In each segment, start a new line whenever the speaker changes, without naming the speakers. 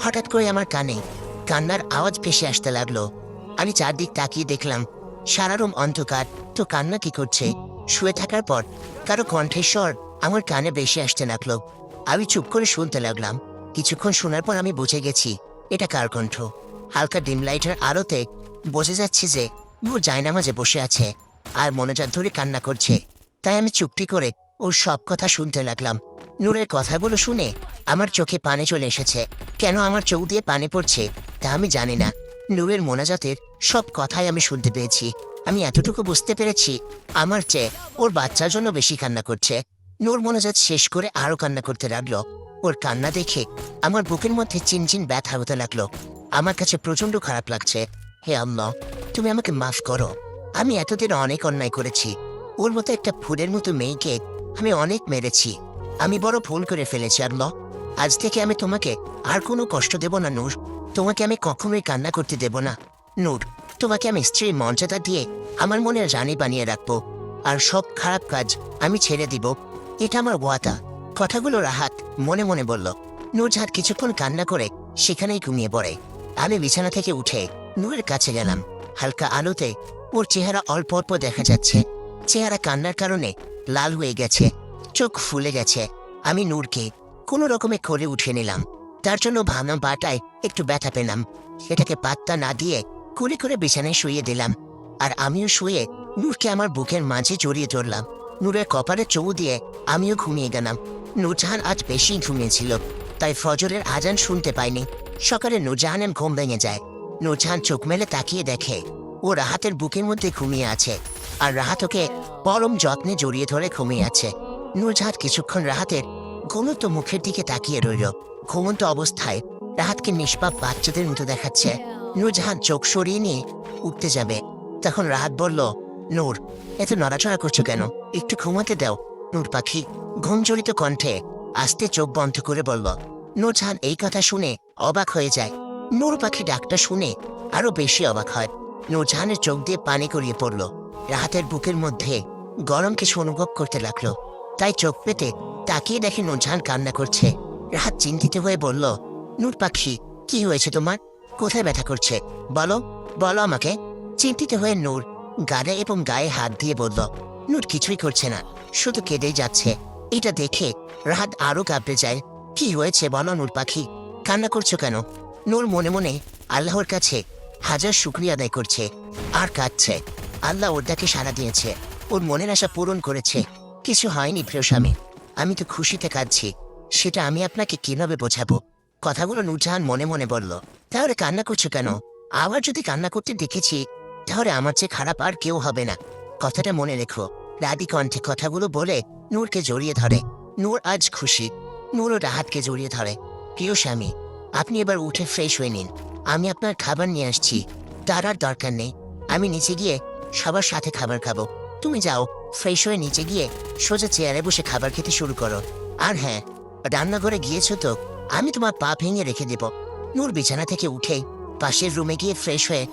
হঠাৎ করে আমার কানে কান্নার আওয়াজ ভেসে আসতে লাগলো। আমি চারদিক তাকিয়ে দেখলাম সারা রুম অন্ধকার। তো কান্না কি করছে? শুয়ে থাকার পর কারো কণ্ঠস্বর আমার কানে ভেসে আসতে লাগলো। আমি চুপ করে শুনতে লাগলাম। কিছুক্ষণ শোনার পর আমি বুঝে গেছি এটা কার কণ্ঠ। হালকা ডিম লাইটের আলোতে বোঝা যাচ্ছে যে ও জায়নামাজে বসে আছে আর মনোযোগ ধরে কান্না করছে। তাই আমি চুপটি করে ওর সব কথা শুনতে লাগলাম। নূরের কথাগুলো শুনে আমার চোখে পানি চলে এসেছে। কেন আমার চোখ দিয়ে পানি পড়ছে তা আমি জানি না। নূরের মোনাজাতের সব কথাই আমি শুনতে পেয়েছি। আমি এতটুকু বুঝতে পেরেছি আমার চেয়ে ওর বাচ্চার জন্য বেশি কান্না করছে। নূর মোনাজাত শেষ করে আরো কান্না করতে লাগলো। ওর কান্না দেখে আমার বুকের মধ্যে চিনচিন ব্যথা হতে লাগলো। আমার কাছে প্রচন্ড খারাপ লাগছে। হে আল্লাহ, তুমি আমাকে মাফ করো। আমি এতদিন অনেক অন্যায় করেছি। ওর মতো একটা ফুলের মতো মেয়েকে আমি অনেক মেরেছি। আমি বড় ভুল করে ফেলেছি আল্লাহ। আজ থেকে আমি তোমাকে আর কোনো কষ্ট দেব না নূর। তোমাকে আমি কখনোই কান্না করতে দেব না নূর। তোমাকে আমি স্ত্রীর মর্যাদা দিয়ে আমার মনের রানী বানিয়ে রাখবো। আর সব খারাপ কাজ আমি ছেড়ে দিব। এটা আমার ওয়াদা। কথাগুলো রাহাত মনে মনে বলল। নূরজাহান কিছুক্ষণ কান্না করে সেখানেই ঘুমিয়ে পড়ে। আমি বিছানা থেকে উঠে নূরের কাছে গেলাম। হালকা আলোতে ওর চেহারা অল্প অল্প দেখা যাচ্ছে। চেহারা কান্নার কারণে লাল হয়ে গেছে, চোখ ফুলে গেছে। আমি নূরকে কোনো রকমে করে উঠে নিলাম। তার জন্য ভাঙা বাটায় একটু ব্যথা পেলাম। সেটাকে পাত্তা না দিয়ে কুলি করে বিছানায় শুয়ে দিলাম। আর আমিও শুয়ে নূরকে আমার বুকের মাঝে জড়িয়ে ধরলাম। নূরের কপালে চৌ দিয়ে আমিও ঘুমিয়ে গেলাম। নূরজাহান আজ বেশি ঘুমিয়েছিল, তাই ফজরের আজান শুনতে পাইনি। সকালে নূরজাহানের ঘুম ভেঙে যায়। নূরজাহান চোখ মেলে তাকিয়ে দেখে ও রাহাতের বুকের মধ্যে ঘুমিয়ে আছে। আর রাহাত ওকে পরম যত্নে জড়িয়ে ধরে ঘুমিয়ে আছে। নূরজাহান কিছুক্ষণ রাহাতের ঘুমন্ত মুখের দিকে তাকিয়ে রইল। ঘুমন্ত অবস্থায় রাহাতকে নিষ্পাপ বাচ্চাদের মতো দেখাচ্ছে। নূরজাহান চোখ সরিয়ে নিয়ে উঠতে যাবে, তখন রাহাত বলল, নূর, এত নড়াচড়া করছো কেন? একটু ঘুমাতে দাও। নূর পাখি ঘুমজড়িত কণ্ঠে আস্তে চোখ বন্ধ করে বলল। নূরজাহান এই কথা শুনে অবাক হয়ে যায়। নূর পাখি ডাকটা শুনে আরো বেশি অবাক হয়। নূরজাহানের চোখ দিয়ে পানি গড়িয়ে পড়ল। রাহাতের বুকের মধ্যে গরম কিছু অনুভব করতে লাগলো। তাই চোখ পেতে তাকিয়ে দেখে নূরজাহান কান্না করছে। রাহাত চিন্তিত হয়ে বলল, নূর পাখি, কি হয়েছে তোমার? কোথায় ব্যথা করছে? বলো বলো আমাকে। চিন্তিত হয়ে নূর গাড়ে এবং গায়ে হাত দিয়ে বলল, নূর কিছুই করছে না, শুধু কেঁদেই যাচ্ছে। এটা দেখে রাহাত আরো কাঁপতে যায়। কি হয়েছে বলো নূর পাখি, কান্না করছো কেন? নূর মনে মনে আল্লাহর কাছে হাজার শুকরিয়া আদায় করছে আর কাঁদছে। আল্লাহ ওর ডাকে সাড়া দিয়েছে, ওর মনের আশা পূরণ করেছে। কিছু হয়নি প্রিয় স্বামী, আমি তো খুশিতে কাঁদছি। সেটা আমি আপনাকে কিভাবে বোঝাবো? কথাগুলো নূরজাহান মনে মনে বলল। তাহলে কান্না করছো কেন? আবার যদি কান্না করতে দেখেছি তাহলে আমার চেয়ে খারাপ আর কেউ হবে না। কথাটা মনে রেখো। রাদি কণ্ঠে কথাগুলো বলে নূরকে জড়িয়ে ধরে। নূর আজ খুশি। নূরও রাহাতকে জড়িয়ে ধরে। প্রিয় স্বামী, আপনি এবার উঠে ফ্রেশ হয়ে নিন। আমি আপনার খাবার নিয়ে আসছি। তার আর দরকার নেই। আমি নিচে গিয়ে সবার সাথে খাবার খাবো। তুমি যাও, ফ্রেশ হয়ে নিচে গিয়ে সোজা চেয়ারে বসে খাবার খেতে শুরু করো। আর হ্যাঁ, রান্নাঘরে গিয়েছো তো আমি তোমার পা ভেঙে রেখে দেব। নূর বিছানা থেকে উঠে পাশের রুমে গিয়ে ফ্রেশ হয়ে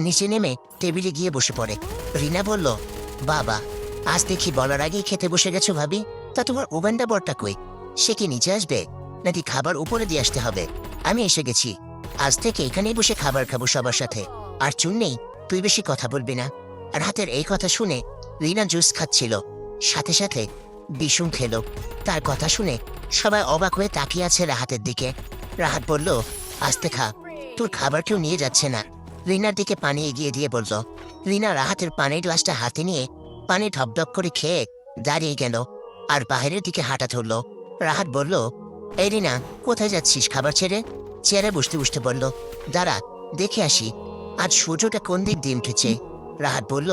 নিচে নেমে টেবিলে গিয়ে বসে পড়ে। রিনা বলল, বাবা, আজ দেখি বলার আগেই খেতে বসে গেছো ভাবি। তা তোমার ওভেনটা বরটা কই? সে কি নিচে আসবে নাকি খাবার উপরে দিয়ে আসতে হবে? আমি এসে গেছি। আজ থেকে এখানেই বসে খাবার খাবো সবার সাথে। আর চুন নেই, তুই বেশি কথা বলবি না। আর হাতের এই কথা শুনে রিনা জুস খাচ্ছিল, সাথে সাথে বিষুম খেলো। তার কথা শুনে সবাই অবাক হয়ে তাকিয়ে আছে রাহাতের দিকে। রাহাত বলল, আস্তে খা, তোর খাবার কেউ নিয়ে যাচ্ছে না। রিনার দিকে পানি এগিয়ে দিয়ে বলল। রিনা রাহাতের পানির গ্লাসটা হাতে নিয়ে পানি ঢপঢপ করে খেয়ে দাঁড়িয়ে গেল আর বাইরের দিকে হাঁটা ধরল। রাহাত বলল, এই রিনা, কোথায় যাচ্ছিস খাবার ছেড়ে? চেয়ারে বসতে বসতে বলল, দাঁড়া, দেখে আসি আজ সূর্যটা কোন দিক দিয়ে উঠেছে। রাহাত বলল,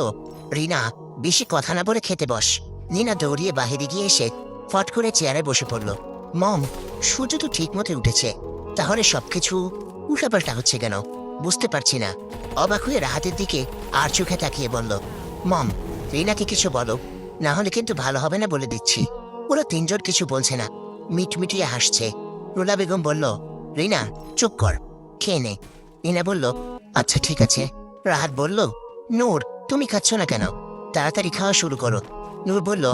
রিনা, বেশি কথা না বলে খেতে বস। রিনা দৌড়িয়ে বাহিরে গিয়ে এসে ফট করে চেয়ারে বসে পড়ল। মম, সূর্য তো ঠিক মতো উঠেছে, তাহলে সবকিছু উল্টাপাল্টা হচ্ছে কেন? বুঝতে পারছি না। অবাক হয়ে রাহাতের দিকে আর চোখে তাকিয়ে বলল, মম, রিনাকে কিছু বলো, না হলে কিন্তু ভালো হবে না বলে দিচ্ছি। ওরা তিনজন কিছু বলছে না, মিটমিটিয়ে হাসছে। রুলা বেগম বলল, রিনা চুপ কর, খেয়ে নে। রিনা বলল, আচ্ছা ঠিক আছে। রাহাত বলল, নূর, তুমি খাচ্ছ না কেন? তাড়াতাড়ি খাওয়া শুরু করো। নূর বলল,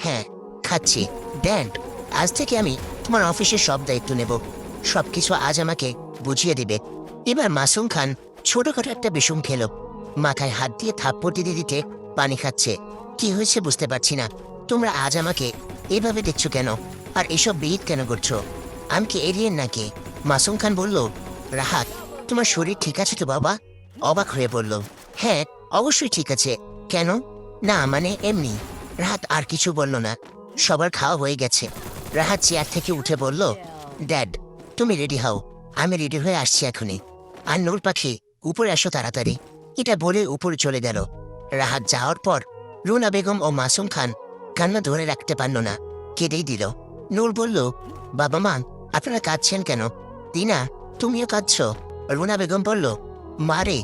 হ্যাঁ খাচ্ছি। ড্যাড, আজ থেকে আমি তোমার অফিসের সব দায়িত্ব নেব। সবকিছু আজ আমাকে বুঝিয়ে দিবে। এবার মাসুম খান ছোটখাটো একটা বিষম খেল, মাথায় হাত দিয়ে থাপ্পড় দিতে দিতে পানি খাচ্ছে। কি হয়েছে বুঝতে পারছি না, তোমরা আজ আমাকে এভাবে দেখছো কেন, আর এসব বিহিত কেন করছো? আমি কি এলিয়েন নাকি? মাসুম খান বলল, রাহাত তোমার শরীর ঠিক আছে তো বাবা? অবাক হয়ে বলল, হ্যাঁ অবশ্যই ঠিক আছে। কেন? না মানে এমনি। রাহাত আর কিছু বলল না। সবার খাওয়া হয়ে গেছে। রাহাত চেয়ার থেকে উঠে বলল, ড্যাড তুমি রেডি হও, আমি রেডি হয়ে আসছি এখনই। আর নূর পাখি উপরে আসো তাড়াতাড়ি। এটা বলে উপরে চলে গেল। রাহাত যাওয়ার পর রুনা বেগম ও মাসুম খান কান্না ধরে রাখতে পারল না, কেঁদেই দিল। নূর বলল, বাবা মা আপনারা কাঁদছেন কেন? টিনা তুমিও কাঁদছো? রুনা বেগম বলল, মারে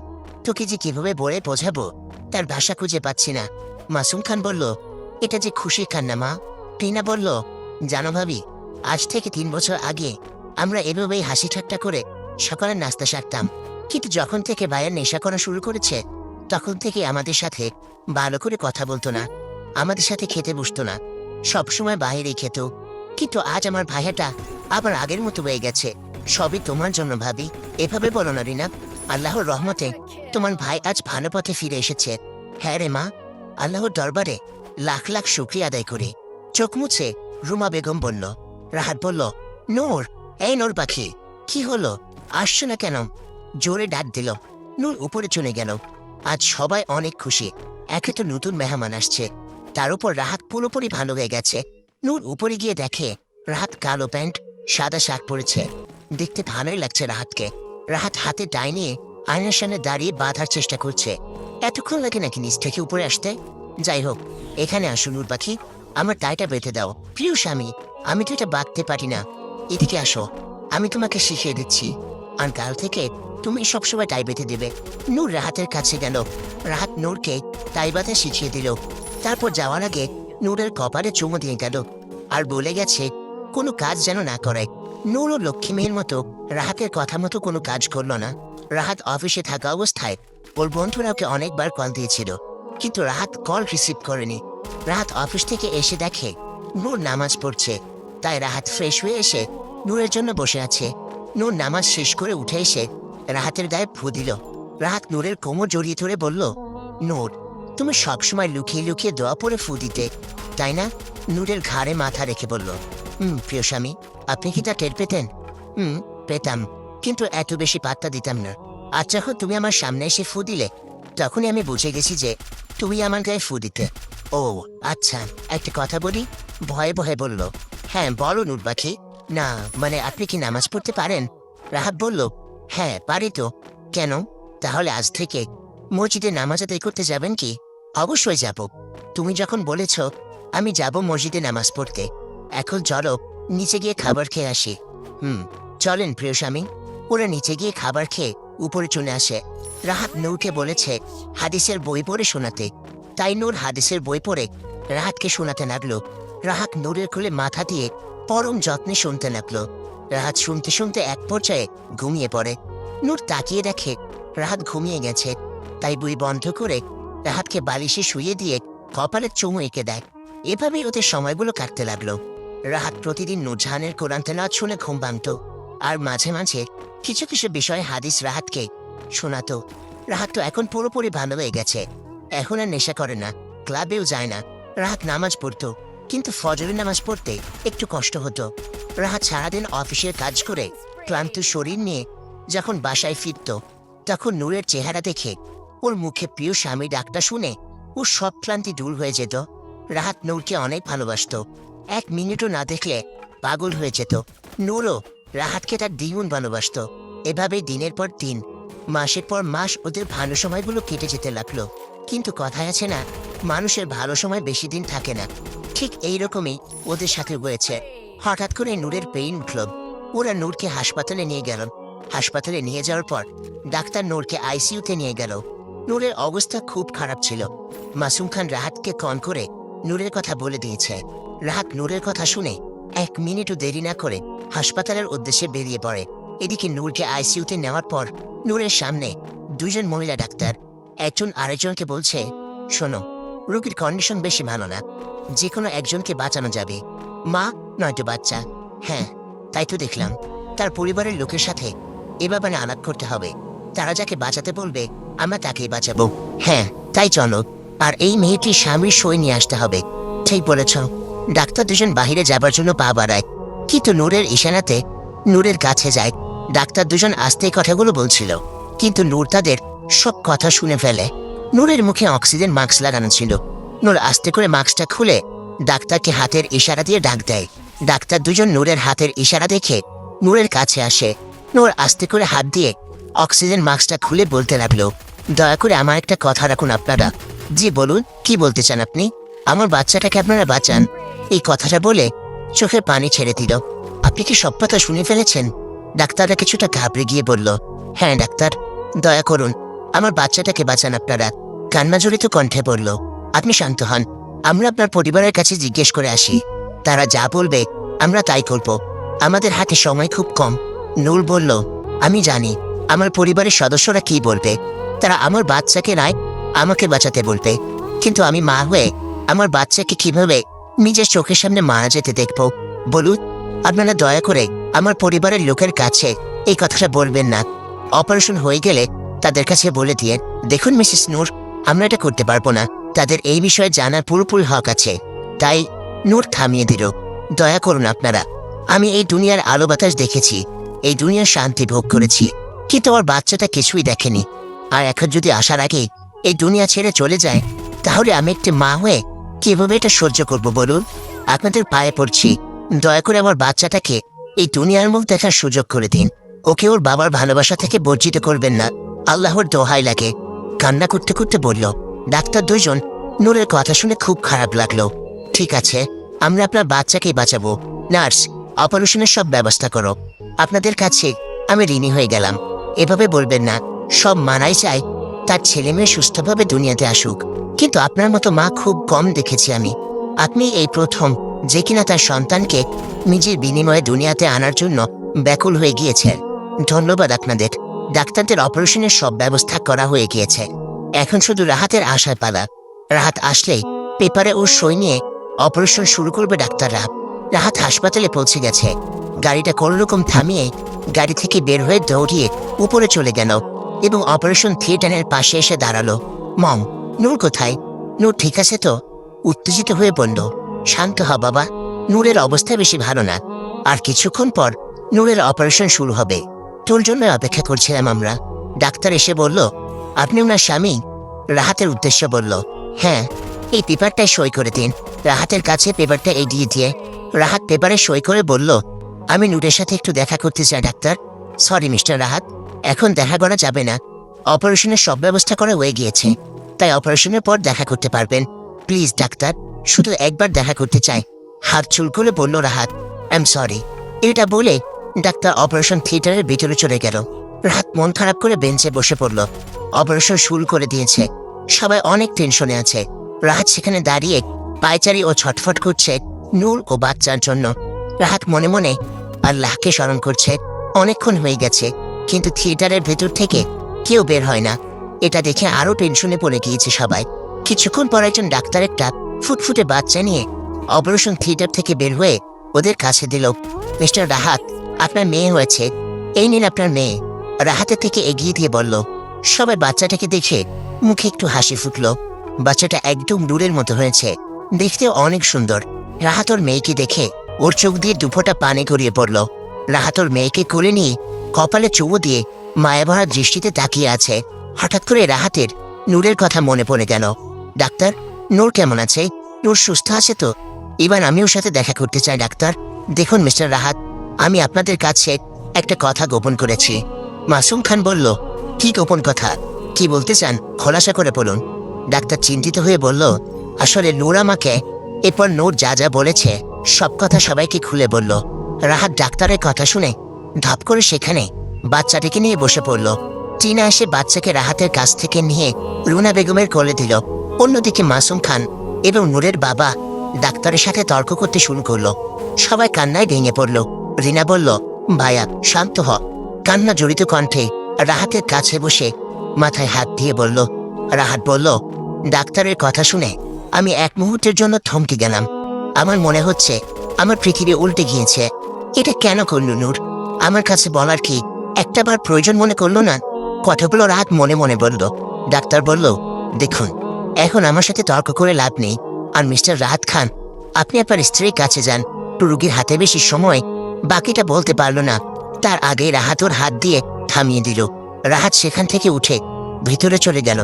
তোকে যে কিভাবে বলে বোঝাবো তার ভাষা খুঁজে পাচ্ছি না। মাসুম খান বলল, এটা যে খুশির কান্না মা। টিনা বলল, জানো ভাবি, আজ থেকে 3 বছর আগে আমরা এভাবেই হাসি ঠাট্টা করে সকালে নাস্তা সারতাম, কিন্তু যখন থেকে ভাইয়ের নেশা করা শুরু করেছে তখন থেকে আমাদের সাথে ভালো করে কথা বলতো না, আমাদের সাথে খেতে বসতো না, সবসময় বাইরেই খেত। কিন্তু আজ আমার ভাইয়াটা আবার আগের মতো হয়ে গেছে। সবই তোমার জন্য ভাবি। এভাবে বলো না রিনা, আল্লাহর রহমতে তোমার ভাই আজ ভালো পথে ফিরে এসেছে। হ্যাঁ রে মা, আল্লাহর দরবারে লাখ লাখ শুকরিয়া আদায় করে। চোখ মুছে রুমা বেগম বলল। রাহাত বলল, নূর, এই নূর পাখি কি হলো, আসছো না কেন? জোরে ডাক দিল। নূর উপরে চলে গেল। আজ সবাই অনেক খুশি, একে তো নতুন মেহমান আসছে, তার উপর রাহাত পুরোপুরি ভালো হয়ে গেছে। নূর উপরে গিয়ে দেখে রাহাত কালো প্যান্ট সাদা শার্ট পরেছে। দেখতে ভালোই লাগছে রাহাতকে। রাহাত হাতে ডাই নিয়ে আয়নার সামনে দাঁড়িয়ে বাঁধার চেষ্টা করছে। এতক্ষণ লাগে নাকি নিচ থেকে উপরে আসতে? যাই হোক, এখানে আসো নূর পাখি, আমার টাইটা বেঁধে দাও। প্রিয় স্বামী, আমি তো এটা বাঁধতে পারি না, এদিকে আসো, আমি তোমাকে শিখিয়ে দিচ্ছি। আর কাল থেকে তুমি সবসময় টাই বেঁধে দেবে। নূর রাহাতের কাছে গেল। রাহাত নূরকে টাই বাঁধা শিখিয়ে দিল। তারপর যাওয়ার আগে নূরের কপালে চুমো দিয়ে গেল আর বলে গেছে কোনো কাজ যেন না করে। নূরও লক্ষ্মী মেয়ের মতো রাহাতের কথা মতো কোনো কাজ করলো না। রাহাত অফিসে থাকা অবস্থায় ওর বন্ধুরা ওকে অনেকবার কল দিয়েছিল, কিন্তু রাহাত কল রিসিভ করেনি। রাহাত অফিস থেকে এসে দেখে নূর নামাজ পড়ছে, তাই রাহাত ফ্রেশ হয়ে এসে নূরের জন্য বসে আছে। নূর নামাজ শেষ করে উঠে এসে রাহাতের গায়ে ফু দিল। রাহাত নূরের কোমর জড়িয়ে ধরে বলল, নূর তুমি সবসময় লুকিয়ে লুকিয়ে দোয়া পড়ে ফু দিতে, তাই না? নূরের ঘাড়ে মাথা রেখে বলল, প্রিয় স্বামী, আপনি কি তা টের পেতেন? পেতাম, কিন্তু এত বেশি পাত্তা দিতাম না। আজ যখন তুমি আমার সামনে এসে ফু দিলে তখনই আমি বুঝে গেছি যে তুমি আমার গায়ে ফু দিতে। ও আচ্ছা, একটা কথা বলি, ভয়ে ভয়ে বলল। হ্যাঁ বলো নূর পাখি। না মানে আপনি কি নামাজ পড়তে পারেন? রাহাত বলল, হ্যাঁ পারি তো। কেন? তাহলে আজ থেকে মসজিদে নামাজ আদায় করতে যাবেন কি? অবশ্যই যাব, তুমি যখন বলেছ আমি যাব মসজিদে নামাজ পড়তে। এখন চলো নিচে গিয়ে খাবার খেয়ে আসি। চলেন প্রিয় স্বামী। ওরা নিচে গিয়ে খাবার খেয়ে উপরে চলে আসে। রাহাত নূরকে বলেছে হাদিসের বই পড়ে শোনাতে, তাই নূর হাদিসের বই পড়ে রাহাতকে শোনাতে লাগলো। রাহাত নূরের কোলে মাথা দিয়ে পরম যত্নে শুনতে লাগলো। রাহাত শুনতে শুনতে এক পর্যায়ে ঘুমিয়ে পড়ে। নূর তাকিয়ে দেখে রাহাত ঘুমিয়ে গেছে, তাই বই বন্ধ করে রাহাতকে বালিশে শুইয়ে দিয়ে কপালে চুমু এঁকে দেয়। এভাবেই ওদের সময়গুলো কাটতে লাগলো। রাহাত প্রতিদিন নূরজাহানের কোরআন তেলাওয়াত শুনে ঘুম ভাঙত, আর মাঝে মাঝে কিছু কিছু বিষয়ে হাদিস রাহাতকে শোনাতো। রাহাত তো এখন পুরোপুরি ভালো হয়ে গেছে, এখন আর নেশা করে না, ক্লাবেও যায় না। রাহাত নামাজ পড়তো, কিন্তু ফজরের নামাজ পড়তে একটু কষ্ট হতো। রাহাত সারাদিন অফিসের কাজ করে ক্লান্ত শরীর নিয়ে যখন বাসায় ফিরত, তখন নূরের চেহারা দেখে ওর মুখে প্রিয় স্বামী ডাকটা শুনে ওর সব ক্লান্তি দূর হয়ে যেত। রাহাত নূরকে অনেক ভালোবাসতো, 1 মিনিটও না দেখলে পাগল হয়ে যেত। নূরও রাহাতকে তার দ্বিগুণ ভালোবাসত। এভাবে দিনের পর দিন, মাসের পর মাস ওদের ভালো সময়গুলো কেটে যেতে লাগলো। কিন্তু কথায় আছে না, মানুষের ভালো সময় বেশি দিন থাকে না, ঠিক এইরকমই ওদের সাথে হয়েছে। হঠাৎ করে নূরের পেইন উঠল। ওরা নূরকে হাসপাতালে নিয়ে গেল। হাসপাতালে নিয়ে যাওয়ার পর ডাক্তার নূরকে আইসিইউতে নিয়ে গেল। নূরের অবস্থা খুব খারাপ ছিল। মাসুম খান রাহাতকে কল করে নূরের কথা বলে দিয়েছে। রাহাত নূরের কথা শুনে 1 মিনিটও দেরি না করে হাসপাতালের উদ্দেশ্যে বেরিয়ে পড়ে। এদিকে নূরকে আইসিইউতে নেওয়ার পর নূরের সামনে 2 জন মহিলা ডাক্তার একজন আরেকজনকে বলছে, শোনো, রোগীর কন্ডিশন বেশি ভালো না, যে কোনো একজনকে বাঁচানো যাবে, মা নয়তো বাচ্চা। হ্যাঁ তাই তো দেখলাম। তার পরিবারের লোকের সাথে এ ব্যাপারে আলাপ করতে হবে। তারা যাকে বাঁচাতে বলবে আমরা তাকেই বাঁচাবো। হ্যাঁ, তাই চলো। আর এই মেয়েটির স্বামীর সই নিয়ে আসতে হবে। ঠিক বলেছ। ডাক্তার দুজন বাহিরে যাবার জন্য পা বাড়ায়, কিন্তু নূরের ইশারাতে নূরের কাছে যায়। ডাক্তার দুজন আস্তে কথাগুলো বলছিল, কিন্তু নূর তাদের সব কথা শুনে ফেলে। নূরের মুখে অক্সিজেন মাস্ক লাগানো ছিল। নূর আস্তে করে মাস্কটা খুলে ডাক্তারকে হাতের ইশারা দিয়ে ডাক দেয়। ডাক্তার দুজন নূরের হাতের ইশারা দেখে নূরের কাছে আসে। নূর আস্তে করে হাত দিয়ে অক্সিজেন মাস্কটা খুলে বলতে লাগলো, দয়া করে আমার একটা কথা রাখুন আপনারা। জি বলুন, কি বলতে চান আপনি? আমার বাচ্চাটাকে আপনারা বাঁচান। এই কথাটা বলে চোখে পানি ছেড়ে দিল। আপনি কি সব কথা শুনে ফেলেছেন? ডাক্তাররা কিছুটা ঘাবড়ে গিয়ে বলল, হ্যাঁ ডাক্তার, দয়া করুন, আমার বাচ্চাটাকে বাঁচান আপনারা। কান্না জড়িত কণ্ঠে বলল, আপনি শান্ত হন, আমরা আপনার পরিবারের কাছে জিজ্ঞেস করে আসি। তারা যা বলবে আমরা তাই করব। আমাদের হাতে সময় খুব কম। নূর বলল, আমি জানি আমার পরিবারের সদস্যরা কি বলবে। তারা আমার বাচ্চাকে নয়, আমাকে বাঁচাতে বলবে। কিন্তু আমি মা হয়ে আমার বাচ্চাকে কিভাবে নিজের চোখের সামনে মারা যেতে দেখব? বলুন, আপনারা দয়া করে আমার পরিবারের লোকের কাছে এই কথাটা বলবেন না। অপারেশন হয়ে গেলে তাদের কাছে বলে দিয়ে, দেখুন মিসেস নূর, আমরা এটা করতে পারবো না। তাদের এই বিষয়ে জানার পুরোপুরি হক আছে। তাই নূর থামিয়ে দিল, দয়া করুন আপনারা। আমি এই দুনিয়ার আলো বাতাস দেখেছি, এই দুনিয়ার শান্তি ভোগ করেছি, কিন্তু আমার বাচ্চাটা কিছুই দেখেনি। আর এখন যদি আসার আগে এই দুনিয়া ছেড়ে চলে যায়, তাহলে আমি একটি মা হয়ে কিভাবে এটা সহ্য করব বলুন? আপনাদের পায়ে পড়ছি, দয়া করে আমার বাচ্চাটাকে এই দুনিয়ার মুখ দেখার সুযোগ করে দিন। ওকে ওর বাবার ভালোবাসা থেকে বঞ্চিত করবেন না, আল্লাহর দোহাই লাগে। কান্না করতে করতে বলল। ডাক্তার দুজন নূরের কথা শুনে খুব খারাপ লাগলো। ঠিক আছে, আমরা আপনার বাচ্চাকেই বাঁচাবো। নার্স, অপারেশনের সব ব্যবস্থা করো। আপনাদের কাছে আমি ঋণী হয়ে গেলাম। এভাবে বলবেন না। সব মানাই চায় তার ছেলে মেয়ে সুস্থভাবে দুনিয়াতে আসুক, কিন্তু আপনার মতো মা খুব কম দেখেছি আমি। আপনি এই প্রথম যে কিনা তার সন্তানকে নিজের বিনিময়ে দুনিয়াতে আনার জন্য ব্যাকুল হয়ে গিয়েছেন। ধন্যবাদ আপনাদের। ডাক্তারদের অপারেশনের সব ব্যবস্থা করা হয়ে গিয়েছে। এখন শুধু রাহাতের আশায় পালা। রাহাত আসলেই পেপারে ওর সই নিয়ে অপারেশন শুরু করবে ডাক্তাররা। রাহাত হাসপাতালে পৌঁছে গেছে। গাড়িটা কোনোরকম থামিয়ে গাড়ি থেকে বের হয়ে দৌড়িয়ে উপরে চলে গেল এবং অপারেশন থিয়েটারের পাশে এসে দাঁড়ালো। মম, নূর কোথায়? নূর ঠিক আছে তো? উত্তেজিত হয়ে বলল, শান্ত হ বাবা, নূরের অবস্থা বেশি ভালো না। আর কিছুক্ষণ পর নূরের অপারেশন শুরু হবে। তোর জন্য অপেক্ষা করছিলাম আমরা। ডাক্তার এসে বলল, আপনি ওনার স্বামী? রাহাতের উদ্দেশ্যে বলল, হ্যাঁ। এই পেপারটায় সই করে দিন। রাহাতের কাছে পেপারটা এগিয়ে দিয়ে রাহাত পেপারে সই করে বলল, আমি নূরের সাথে একটু দেখা করতে চাই ডাক্তার। সরি মিস্টার রাহাত, এখন দেখা করা যাবে না। অপারেশনের সব ব্যবস্থা করা হয়ে গিয়েছে, তাই অপারেশনের পর দেখা করতে পারবেন। প্লিজ ডাক্তার, শুধু একবার দেখা করতে চাই। হাত চুল করে বলল রাহাত, আই এম সরি। এটা বলে ডাক্তার অপারেশন থিয়েটারের ভিতরে চলে গেল। রাহাত মন খারাপ করে বেঞ্চে বসে পড়ল। অপারেশন শুরু করে দিয়েছে, সবাই অনেক টেনশনে আছে। রাহাত সেখানে দাঁড়িয়ে পায়চারি ও ছটফট করছে নূর ও বাচ্চার জন্য। রাহাত মনে মনে আল্লাহকে স্মরণ করছে। অনেকক্ষণ হয়ে গেছে, কিন্তু থিয়েটারের ভেতর থেকে কেউ বের হয় না। এটা দেখে আরো টেনশনে পড়ে গিয়েছে সবাই। কিছুক্ষণ পর একজন ডাক্তার একটা ফুটফুটে বাচ্চা নিয়ে অপারেশন থিয়েটার থেকে বের হয়ে ওদের কাছে দিল। মিস্টার রাহাত, আপনার মেয়ে হয়েছে, এই নিন আপনার মেয়ে। রাহাতের থেকে এগিয়ে দিয়ে বলল। সবাই বাচ্চাটাকে দেখে মুখে একটু হাসি ফুটল। বাচ্চাটা একদম নূরের মতো হয়েছে, দেখতে অনেক সুন্দর। রাহাত ওর মেয়েকে দেখে ওর চোখ দিয়ে দুফোঁটা পানি গড়িয়ে পড়ল। রাহাত ওর মেয়েকে কোলে নিয়ে কপালে চুমু দিয়ে মায়াভরা দৃষ্টিতে তাকিয়ে আছে। হঠাৎ করে রাহাতের নূরের কথা মনে পড়ে গেল। ডাক্তার, নূর কেমন আছে? নূর সুস্থ আছে তো? এবার আমি ওর সাথে দেখা করতে চাই ডাক্তার। দেখুন মিস্টার রাহাত, আমি আপনাদের কাছে একটা কথা গোপন করেছি। মাসুম খান বলল, কি গোপন কথা? কি বলতে চান? খোলাসা করে বলুন। ডাক্তার চিন্তিত হয়ে বলল, আসলে নূর আমাকে এরপর নূর যা যা বলেছে সব কথা সবাইকে খুলে বলল। রাহাত ডাক্তারের কথা শুনে ধাপ করে সেখানে বাচ্চাটিকে নিয়ে বসে পড়ল। টিনা এসে বাচ্চাকে রাহাতের কাছ থেকে নিয়ে রুনা বেগমের কোলে দিল। অন্যদিকে মাসুম খান এবং নূরের বাবা ডাক্তারের সাথে তর্ক করতে শুরু করলো। সবাই কান্নায় ভেঙে পড়ল। রিনা বলল, ভাইয়া শান্ত হ। কান্না জড়িত কণ্ঠে রাহাতের কাছে বসে মাথায় হাত দিয়ে বলল। রাহাত বলল, ডাক্তারের কথা শুনে আমি এক মুহূর্তের জন্য থমকে গেলাম। আমার মনে হচ্ছে আমার পৃথিবী উল্টে গিয়েছে। এটা কেন করল নূর? আমার কাছে বলার কি একটাবার প্রয়োজন মনে করলো না। কথাগুলো রাহাত মনে মনে বলল। ডাক্তার বলল, দেখুন, এখন আমার সাথে তর্ক করে লাভ নেই। আর মিস্টার রাহাত খান, আপনি আপনার স্ত্রীর কাছে যান। রুগীর হাতে বেশি সময়। বাকিটা বলতে পারল না, তার আগেই রাহাত ওর হাত দিয়ে থামিয়ে দিল। রাহাত সেখান থেকে উঠে ভিতরে চলে গেল।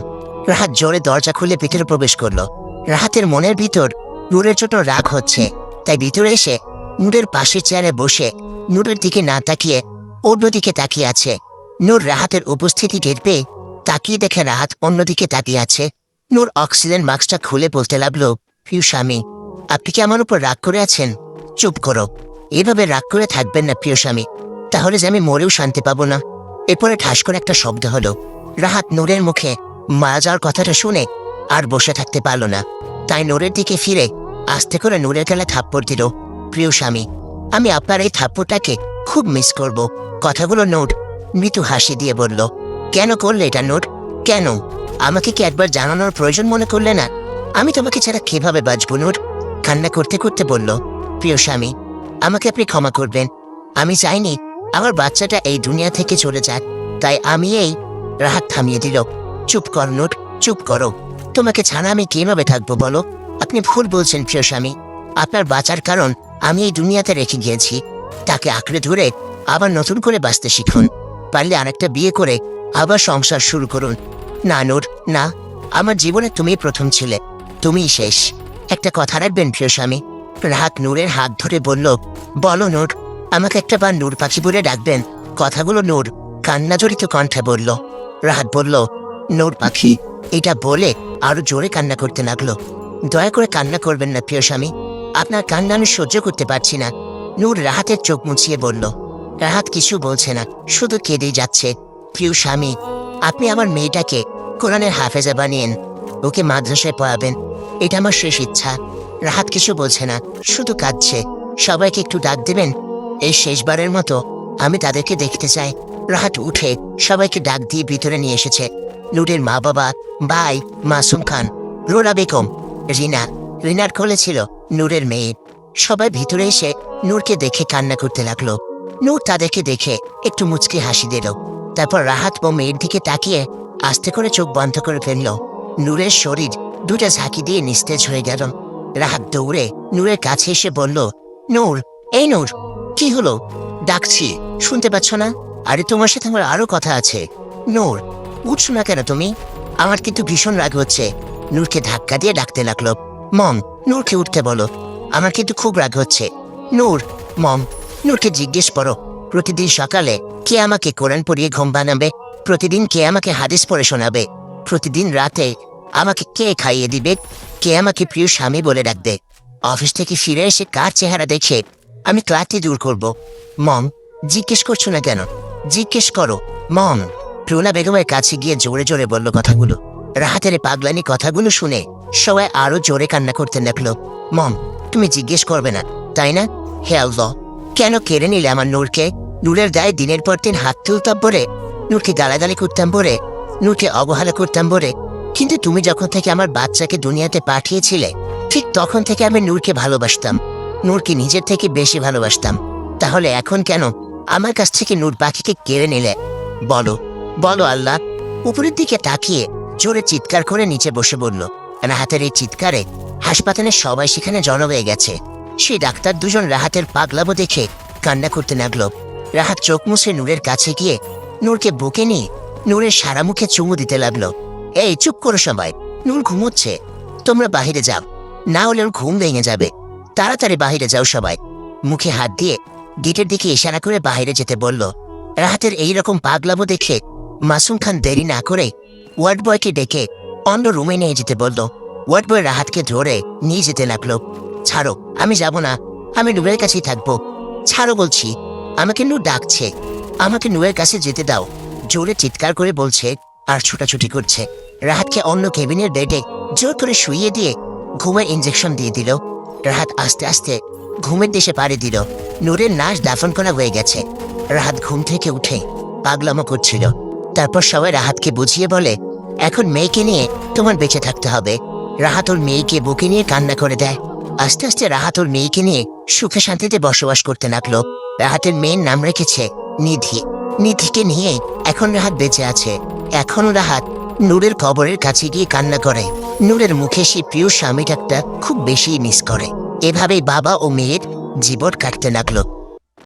রাহাত জোরে দরজা খুলে ভিতরে প্রবেশ করলো। রাহাতের মনের ভিতর নূরের জন্য রাগ হচ্ছে, তাই ভিতরে এসে নূরের পাশের চেয়ারে বসে নূরের দিকে না তাকিয়ে অন্যদিকে তাকিয়ে আছে। নূর রাহাতের উপস্থিতি টের পেয়ে তাকিয়ে দেখে রাহাত অন্যদিকে তাকিয়ে আছে। নূর অক্সিজেন মাস্কটা খুলে বলতে লাগলো, প্রিয় স্বামী, আপনি কি আমার উপর রাগ করে আছেন? চুপ করো, এভাবে রাগ করে থাকবেন না প্রিয় স্বামী, তাহলে যে আমি মরেও শান্তি পাবো না। এরপরে ঠাস করে একটা শব্দ হলো। রাহাত নূরের মুখে মারা যাওয়ার কথাটা শুনে আর বসে থাকতে পারল না, তাই নূরের দিকে ফিরে আস্তে করে নূরের গেলে থাপ্পড় দিল। প্রিয় স্বামী, আমি আপনার এই থাপ্পড়টাকে খুব মিস করব। কথাগুলো নূর মৃদু হাসি দিয়ে বলল। কেন করলে এটা নূর? কেন? আমাকে কি একবার জানানোর প্রয়োজন মনে করলে না? আমি তোমাকে ছাড়া কিভাবে বাঁচব নূর? কান্না করতে করতে বলল। প্রিয় স্বামী, আমাকে আপনি ক্ষমা করবেন। আমি চাইনি আমার বাচ্চাটা এই দুনিয়া থেকে চলে যাক, তাই আমি এই। রাহাত থামিয়ে দিল। চুপ কর নূর, চুপ করো। তোমাকে ছাড়া আমি কিভাবে থাকবো বলো? আপনি ভুল বলছেন প্রিয় স্বামী। আপনার বাঁচার কারণ আমি এই দুনিয়াতে রেখে গিয়েছি। তাকে আঁকড়ে ধরে আবার নতুন করে বাঁচতে শিখুন। পারলে আরেকটা বিয়ে করে আবার সংসার শুরু করুন। না নূর, না, আমার জীবনে তুমি প্রথম ছিলে, তুমিই শেষ। একটা কথা রাখবেন প্রিয় স্বামী। রাহাত নূরের হাত ধরে বলল, বলো নূর, আমাকে একটা বার নূর পাখি বলে ডাকবেন? কথাগুলো নূর কান্না জড়িত কণ্ঠে বলল। রাহাত বলল, নূর পাখি। এটা বলে আরো জোরে কান্না করতে লাগলো। দয়া করে কান্না করবেন না প্রিয় স্বামী, আপনার কান্না আমি সহ্য করতে পারছি না। নূর রাহাতের চোখ মুছিয়ে বলল। রাহাত কিছু বলছে না, শুধু কেঁদেই যাচ্ছে। প্রিয় স্বামী, আপনি আমার মেয়েটাকে কোরআনের হাফেজা বানিয়েন, ওকে মাদ্রাসায় পড়াবেন, এটা আমার শেষ ইচ্ছা। রাহাত কিছু বলছে না, শুধু কাঁদছে। সবাইকে একটু ডাক দেবেন, এই শেষবারের মতো আমি তাদেরকে দেখতে চাই। রাহাত উঠে সবাইকে ডাক দিয়ে ভিতরে নিয়ে এসেছে। নূরের মা বাবা, ভাই, মাসুম খান, রোরা বেগম, রিনা। রিনার কোলে ছিল নূরের মেয়ে। সবাই ভিতরে এসে নূরকে দেখে কান্না করতে লাগলো। নূর তাদেরকে দেখে একটু মুচকি হাসি দিল। তারপর রাহাত ও মেয়ের দিকে তাকিয়ে আস্তে করে চোখ বন্ধ করে ফেলল। নূরের শরীর দুটা ঝাঁকি দিয়ে নিস্তেজ হয়ে গেল। রাহাত দৌড়ে নূরের কাছে এসে বলল, নূর, এই নূর, কি হলো? ডাকছি, শুনতে পাচ্ছ না? আরে তোমার সাথে আমার আরো কথা আছে। নূর, উঠছো না কেন তুমি? আমার কিন্তু ভীষণ রাগ হচ্ছে। নূরকে ধাক্কা দিয়ে ডাকতে লাগলো। মম, নূরকে উঠতে বলো, আমার কিন্তু খুব রাগ হচ্ছে। নূর, মম, নূরকে জিজ্ঞেস করো, প্রতিদিন সকালে কে আমাকে কোরআন পড়িয়ে ঘুম বানাবে? প্রতিদিন কে আমাকে হাদিস পড়ে শোনাবে? প্রতিদিন রাতে আমাকে কে খাইয়ে দিবে? কে আমাকে প্রিয় স্বামী বলে ডাকবে? অফিস থেকে ফিরে এসে কার চেহারা দেখে আমি ক্লান্তি দূর করব? মম, জিজ্ঞেস করছো না কেন? জিজ্ঞেস করো মম। রুনা বেগমের কাছে গিয়ে জোরে জোরে বলল কথাগুলো। রাহাতের পাগলানি কথাগুলো শুনে সবাই আরো জোরে কান্না করতে লাগলো। মম, তুমি জিজ্ঞেস করবে না, তাই না? হে আল্লাহ, কেন কেড়ে নিলে আমার নূরকে? নূরের গায়ে দিনের পর দিন হাত তুলতাম বলে, নূরকে গালাগালি করতাম বলে, নূরকে অবহেলা করতাম বলে। কিন্তু তুমি যখন থেকে আমার বাচ্চাকে দুনিয়াতে পাঠিয়েছিলে, ঠিক তখন থেকে আমি নূরকে ভালোবাসতাম, নূরকে নিজের থেকে বেশি ভালোবাসতাম। তাহলে এখন কেন আমার কাছ থেকে নূর পাখিকে কেড়ে নিলে? বলো, বলো আল্লাহ। উপরের দিকে তাকিয়ে জোরে চিৎকার করে নিচে বসে বলল। রাহাতের এই চিৎকারে হাসপাতালের সবাই সেখানে জড়ো হয়ে গেছে। সেই ডাক্তার দুজন রাহাতের পাগলামো দেখে কান্না করতে লাগলো। রাহাত চোখ মুছে নূরের কাছে গিয়ে নূরকে বুকে নিয়ে নূরের সারা মুখে চুমু দিতে লাগলো। এই চুপ করো সবাই, নূর ঘুমোচ্ছে, তোমরা বাহিরে যাও, না হলে ওর ঘুম ভেঙে যাবে। তাড়াতাড়ি বাহিরে যাও সবাই। মুখে হাত দিয়ে গেটের দিকে ইশারা করে বাহিরে যেতে বলল। রাহাতের এইরকম পাগলামো দেখে মাসুম খান দেরি না করে ওয়ার্ড বয়কে ডেকে অন্য রুমে নিয়ে যেতে বলল। ওয়ার্ড বয় রাহাতকে ধরে নিয়ে যেতে লাগলো। ছাড়ো, আমি যাব না, আমি নূরের কাছেই থাকবো। ছাড়ো বলছি, আমাকে নূর ডাকছে, আমাকে নূরের কাছে যেতে দাও, জোরে চিৎকার করে বলছে আর ছুটাছুটি করছে। রাহাতকে অন্য কেবিনের বেডে জোর করে শুইয়ে দিয়ে ঘুমের ইঞ্জেকশন দিয়ে দিল। রাহাত আস্তে আস্তে ঘুমের দেশে পাড়ি দিল। নূরের নাশ দাফন করা হয়ে গেছে। রাহাত ঘুম থেকে উঠে পাগলামো করছিল। তারপর সবাই রাহাতকে বুঝিয়ে বলে, এখন মেয়েকে নিয়ে তোমার বেঁচে থাকতে হবে। রাহাত ওর মেয়েকে বুকে নিয়ে কান্না করে দেয়। আস্তে আস্তে রাহাত ওর মেয়েকে নিয়ে সুখে শান্তিতে বসবাস করতে লাগলো। রাহাতের মেয়ের নাম রেখেছে নিধি। নিধিকে নিয়ে এখন রাহাত বেঁচে আছে। এখনও রাহাত নূরের কবরের কাছে গিয়ে কান্না করে। নূরের মুখে সেই প্রিয় স্বামীটাকে খুব বেশি মিস করে। এভাবেই বাবা ও মেয়ের জীবন কাটতে লাগলো।